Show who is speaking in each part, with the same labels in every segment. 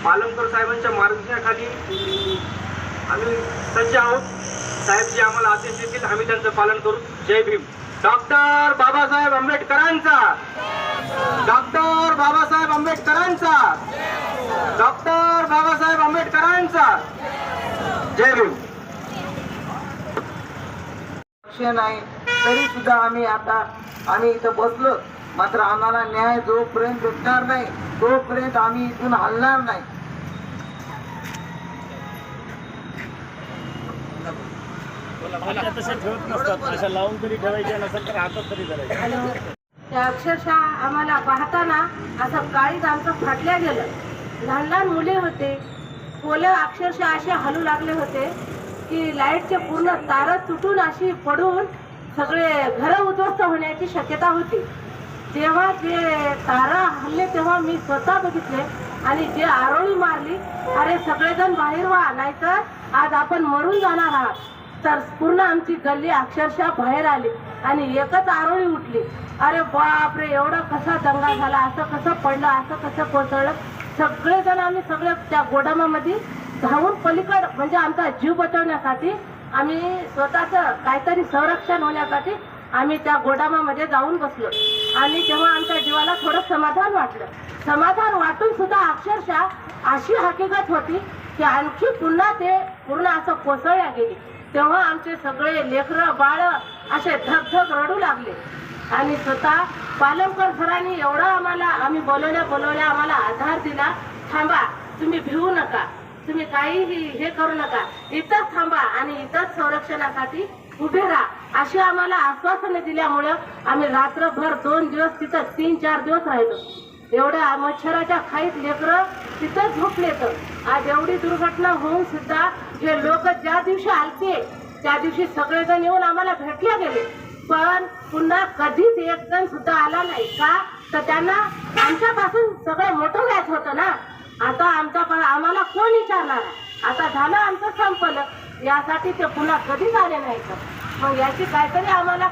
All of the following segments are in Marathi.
Speaker 1: पालमकर साहेबांच्या मार्गदर्शनाखाली आम्ही सज्ज आहोत. साहेब जे आम्हाला आदेश देतील आम्ही त्यांचं पालन करू. जय भीम. डॉक्टर बाबासाहेब आंबेडकरांचा, डॉक्टर बाबासाहेब आंबेडकरांचा, डॉक्टर बाबासाहेब आंबेडकरांचा. जय भीम.
Speaker 2: नाही तरी सुद्धा आम्ही इथं बसलो, मात्र आम्हाला न्याय जोपर्यंत भेटणार नाही तोपर्यंत आम्ही इथून हलणार नाही.
Speaker 3: अक्षरशः आम्हाला पाहताना असं काळीज आमचं फाटल्या गेलं. लहान लहान मुले होते, पोलं अक्षरशः असे हलू लागले होते की लाईटचे पूर्ण तार तुटून अशी पडून सगळे घरं उद्ध्वस्त होण्याची शक्यता होती. जेव्हा ते तारा हल्ले तेव्हा मी स्वतः बघितले आणि जे आरोळी मारली, अरे सगळेजण बाहेर व्हा नाहीतर आज आपण मरून जाणार आहात. तर पूर्ण आमची गल्ली अक्षरशः बाहेर आली आणि एकच आरोळी उठली. अरे बापरे, एवढा कसा दंगा झाला, असं कसं पडलं, असं कसं कोसळलं. सगळेजण आम्ही सगळे त्या गोदामामध्ये धावून पलीकड म्हणजे आमचा जीव बचवण्यासाठी आम्ही स्वतःचं काहीतरी संरक्षण होण्यासाठी आम्ही त्या गोदामामध्ये जाऊन बसलो. आणि तेव्हा आमच्या जीवाला थोडं समाधान वाटलं. समाधान वाटून सुद्धा अक्षरशः अशी हकीकत होती की आणखी पुन्हा ते पूर्ण असं कोसळल्या गेली. तेव्हा आमचे सगळे लेकरं बाळ असे धगधग रडू लागले. आणि स्वतः पालमकर सरांनी एवढा आम्ही बोलवल्या आम्हाला आधार दिला. थांबा, तुम्ही भिवू नका, तुम्ही काहीही हे करू नका, इथंच थांबा आणि इथंच संरक्षणासाठी उभे राहा अशी आम्हाला आश्वासने दिल्यामुळं आम्ही रात्रभर 2 दिवस तिथं 3-4 दिवस राहिलो. एवढ्या मच्छराच्या खाईत लेकरं तिथंच झोपले. तर आज एवढी दुर्घटना होऊन सुद्धा जे लोक ज्या दिवशी आलते त्या दिवशी सगळेजण येऊन आम्हाला भेटले गेले, पण पुन्हा कधीच एक जण सुद्धा आला नाही. का तर त्यांना आमच्यापासून सगळं मोठं व्याज होतं ना. आता आम्हाला कोण विचारणार, आता झालं आमचं संपलं, यासाठी ते पुन्हा कधीच आले नाही. तर मग याची काहीतरी आम्हाला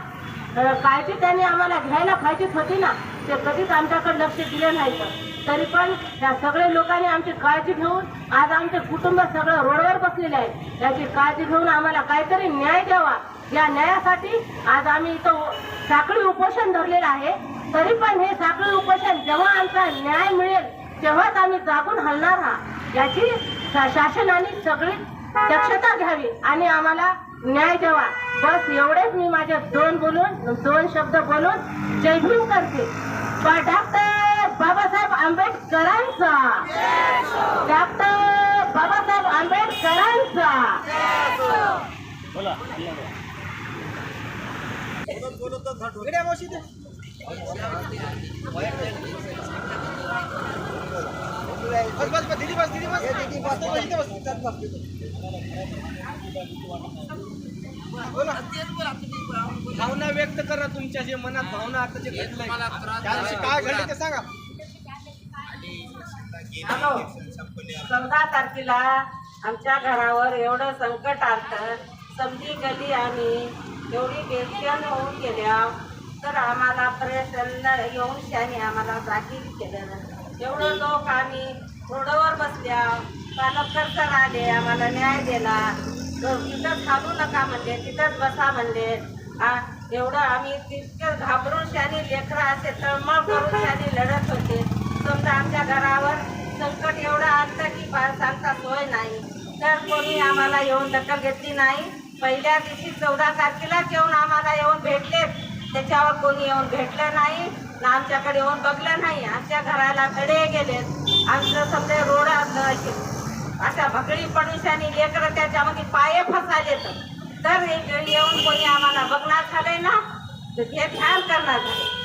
Speaker 3: काळजी त्यांनी आम्हाला घ्यायला पाहिजेच होती ना. ते कधीच आमच्याकडे लक्ष दिले नाही. तरी पण या सगळे लोकांनी आमची काळजी घेऊन आज आमचे कुटुंब सगळं रोडवर बसलेले आहे. याची काळजी घेऊन आम्हाला काहीतरी न्याय द्यावा. या न्यायासाठी आज आम्ही इथं साखळी उपोषण धरलेलं आहे. तरी पण हे साखळी उपोषण जेव्हा आमचा न्याय मिळेल तेव्हाच आम्ही जागून हलणार आहात. याची शासनाने सगळी दक्षता घ्यावी आणि आम्हाला न्याय द्यावा. बस एवढेच मी माझे 2 शब्द बोलून जय भीम करते. डॉक्टर बाबासाहेब आंबेडकरांचा, डॉक्टर बाबासाहेब आंबेडकरांचा.
Speaker 1: भावना व्यक्त करा, तुमच्या जे मनात भावना आता जे घडलंय काय घडलं ते सांगा.
Speaker 3: 14 तारखेला आमच्या घरावर एवढं संकट आलं, समजी गेली आणि एवढी टेन्शन होऊन गेल्या. तर आम्हाला प्रयत्न येऊन त्याने आम्हाला जागी केलं. एवढं लोक आम्ही रोडवर बसल्या, पालमकर सर आले, आम्हाला न्याय दिला. तिथंच थांबू नका म्हणले, तिथंच बसा म्हणले. एवढं आम्ही तितकं घाबरून त्याने लेकरं असे तळमळ करून त्याने लढत होते. समजा आमच्या घरावर संकट एवढं आलं की सांगता सोय नाही. तर कोणी आम्हाला येऊन दखल घेतली नाही. पहिल्या दिवशी 14 तारखेलाच येऊन आम्हाला येऊन भेटले, त्याच्यावर कोणी येऊन भेटलं नाही ना आमच्याकडे येऊन बघलं नाही. आमच्या घराला तडे गेले. आमचं समजा रोड अशा भगडी पडूशानी लेकरं त्याच्यामध्ये पाये फसाले. तर येऊन कोणी आम्हाला बघणार झालंय ना, तर हे ध्यान करणार झाले.